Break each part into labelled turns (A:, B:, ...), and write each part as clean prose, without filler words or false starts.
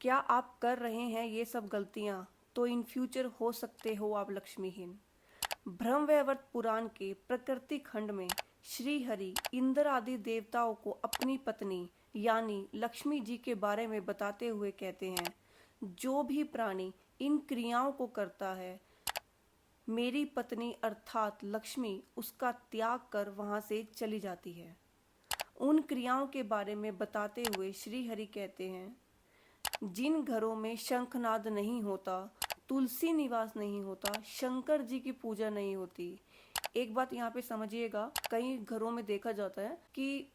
A: क्या आप कर रहे हैं ये सब गलतियां, तो इन फ्यूचर हो सकते हो आप लक्ष्मीहीन। ब्रह्मवैवर्त पुराण के प्रकृति खंड में श्री हरि इंद्र आदि देवताओं को अपनी पत्नी यानी लक्ष्मी जी के बारे में बताते हुए कहते हैं, जो भी प्राणी इन क्रियाओं को करता है, मेरी पत्नी अर्थात लक्ष्मी उसका त्याग कर वहां से चली जाती है। उन क्रियाओं के बारे में बताते हुए श्री हरि कहते हैं, जिन घरों में शंखनाद नहीं होता, तुलसी निवास नहीं होता, शंकर जी की पूजा नहीं होती। एक बात यहाँ पे समझिएगा, कई घरों में देखा जाता है कि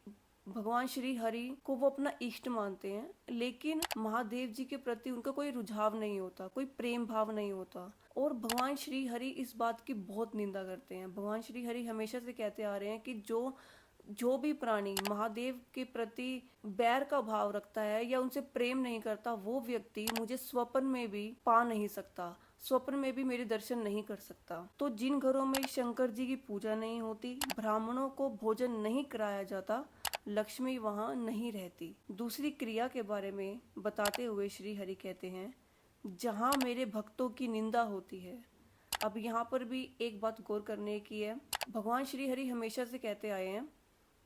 A: भगवान श्री हरि को वो अपना इष्ट मानते हैं, लेकिन महादेव जी के प्रति उनका कोई रुझाव नहीं होता, कोई प्रेम भाव नहीं होता। और भगवान श्री हरि इस बात की बहुत निंदा करते हैं। भगवान श्री हरि हमेशा से कहते आ रहे हैं कि जो भी प्राणी महादेव के प्रति बैर का भाव रखता है या उनसे प्रेम नहीं करता, वो व्यक्ति मुझे स्वप्न में भी पा नहीं सकता, स्वप्न में भी मेरे दर्शन नहीं कर सकता। तो जिन घरों में शंकर जी की पूजा नहीं होती, ब्राह्मणों को भोजन नहीं कराया जाता, लक्ष्मी वहां नहीं रहती। दूसरी क्रिया के बारे में बताते हुए श्री हरि कहते हैं, जहां मेरे भक्तों की निंदा होती है। अब यहाँ पर भी एक बात गौर करने की है। भगवान श्री हरि हमेशा से कहते आए हैं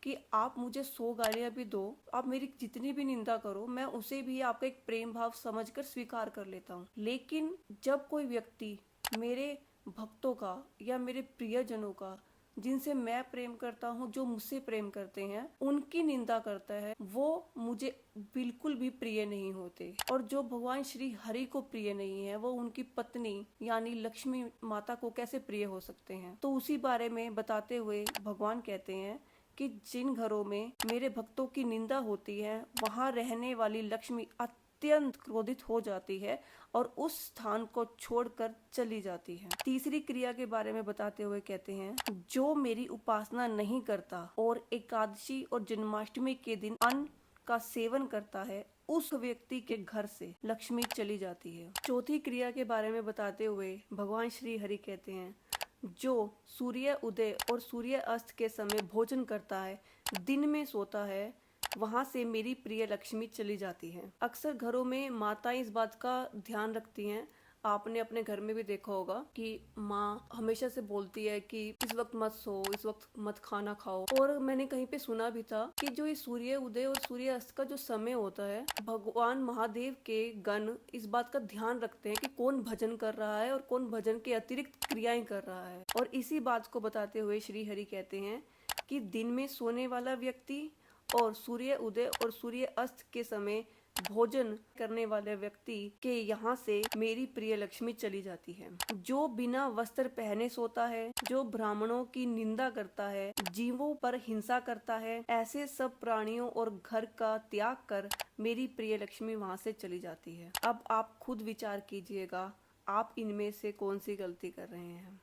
A: कि आप मुझे 100 गालियां भी दो, आप मेरी जितनी भी निंदा करो, मैं उसे भी आपका एक प्रेम भाव समझकर स्वीकार कर लेता हूँ। लेकिन जब कोई व्यक्ति मेरे भक्तों का या मेरे प्रियजनों का, जिनसे मैं प्रेम करता हूँ, जो मुझसे प्रेम करते हैं, उनकी निंदा करता है, वो मुझे बिल्कुल भी प्रिय नहीं होते। और जो भगवान श्री हरि को प्रिय नहीं है, वो उनकी पत्नी यानी लक्ष्मी माता को कैसे प्रिय हो सकते हैं। तो उसी बारे में बताते हुए भगवान कहते हैं कि जिन घरों में मेरे भक्तों की निंदा होती है, वहां रहने वाली लक्ष्मी अत्यंत क्रोधित हो जाती है और उस स्थान को छोड़कर चली जाती है। तीसरी क्रिया के बारे में बताते हुए कहते हैं, जो मेरी उपासना नहीं करता और एकादशी और जन्माष्टमी के दिन अन्न का सेवन करता है, उस व्यक्ति के घर से लक्ष्मी चली जाती है। चौथी क्रिया के बारे में बताते हुए भगवान श्री हरि कहते हैं, जो सूर्य उदय और सूर्य अस्त के समय भोजन करता है, दिन में सोता है, वहां से मेरी प्रिय लक्ष्मी चली जाती है। अक्सर घरों में माताएं इस बात का ध्यान रखती हैं। आपने अपने घर में भी देखा होगा कि माँ हमेशा से बोलती है कि इस वक्त मत सो, इस वक्त मत खाना खाओ। और मैंने कहीं पे सुना भी था कि जो ये सूर्य उदय और सूर्य अस्त का जो समय होता है, भगवान महादेव के गण इस बात का ध्यान रखते हैं कि कौन भजन कर रहा है और कौन भजन के अतिरिक्त क्रियाएं कर रहा है। और इसी बात को बताते हुए श्री हरि कहते हैं कि दिन में सोने वाला व्यक्ति और सूर्य उदय और सूर्य अस्त के समय भोजन करने वाले व्यक्ति के यहाँ से मेरी प्रिय लक्ष्मी चली जाती है। जो बिना वस्त्र पहने सोता है, जो ब्राह्मणों की निंदा करता है, जीवों पर हिंसा करता है, ऐसे सब प्राणियों और घर का त्याग कर मेरी प्रिय लक्ष्मी वहाँ से चली जाती है। अब आप खुद विचार कीजिएगा, आप इनमें से कौन सी गलती कर रहे हैं।